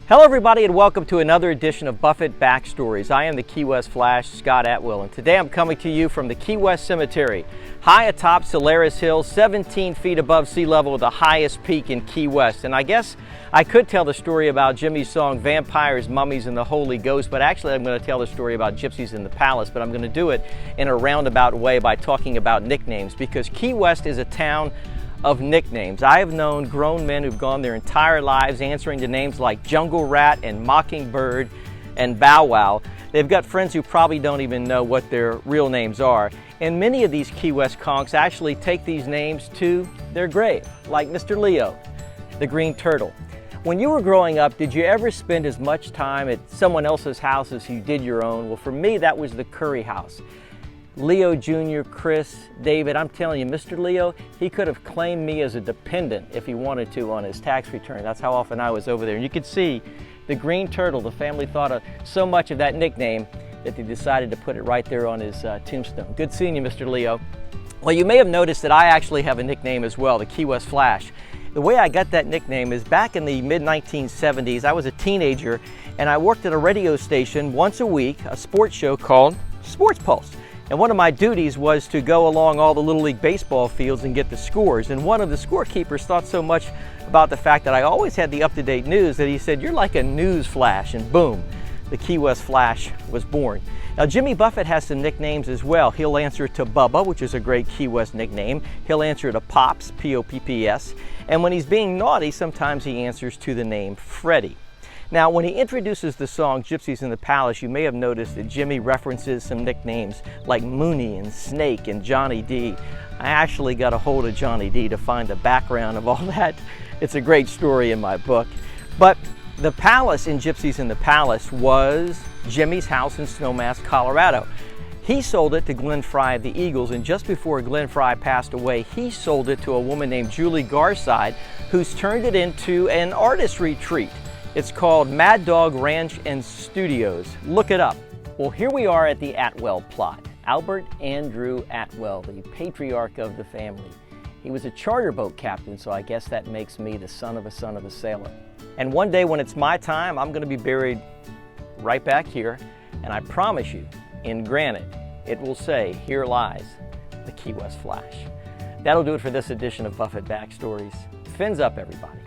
Hello everybody and welcome to another edition of Buffett Backstories. I am the Key West Flash, Scott Atwill, and today I'm coming to you from the Key West Cemetery, high atop Solaris Hill, 17 feet above sea level, the highest peak in Key West. And I guess I could tell the story about Jimmy's song, Vampires, Mummies, and the Holy Ghost, but actually I'm going to tell the story about Gypsies in the Palace, but I'm going to do it in a roundabout way by talking about nicknames, because Key West is a town of nicknames. I have known grown men who've gone their entire lives answering to names like Jungle Rat and Mockingbird and Bow Wow. They've got friends who probably don't even know what their real names are. And many of these Key West conks actually take these names to their grave, like Mr. Leo, the green turtle. When you were growing up, did you ever spend as much time at someone else's house as you did your own? Well, for me, that was the Curry house. Leo Jr., Chris, David, I'm telling you, Mr. Leo, he could have claimed me as a dependent if he wanted to on his tax return. That's how often I was over there. And you could see the green turtle, the family thought of so much of that nickname that they decided to put it right there on his tombstone. Good seeing you, Mr. Leo. Well, you may have noticed that I actually have a nickname as well, the Key West Flash. The way I got that nickname is back in the mid-1970s. I was a teenager and I worked at a radio station once a week, a sports show called Sports Pulse. And one of my duties was to go along all the Little League baseball fields and get the scores. And one of the scorekeepers thought so much about the fact that I always had the up-to-date news that he said, "You're like a news flash," and boom, the Key West Flash was born. Now, Jimmy Buffett has some nicknames as well. He'll answer to Bubba, which is a great Key West nickname. He'll answer to Pops, P-O-P-P-S. And when he's being naughty, sometimes he answers to the name Freddie. Now, when he introduces the song Gypsies in the Palace, you may have noticed that Jimmy references some nicknames like Mooney and Snake and Johnny D. I actually got a hold of Johnny D to find the background of all that. It's a great story in my book. But the palace in Gypsies in the Palace was Jimmy's house in Snowmass, Colorado. He sold it to Glenn Fry of the Eagles, and just before Glenn Fry passed away, he sold it to a woman named Julie Garside, who's turned it into an artist retreat. It's called Mad Dog Ranch and Studios. Look it up. Well, here we are at the Atwell plot. Albert Andrew Atwell, the patriarch of the family. He was a charter boat captain, so I guess that makes me the son of a sailor. And one day when it's my time, I'm going to be buried right back here, and I promise you, in granite, it will say, "Here lies the Key West Flash." That'll do it for this edition of Buffett Backstories. Fins up, everybody.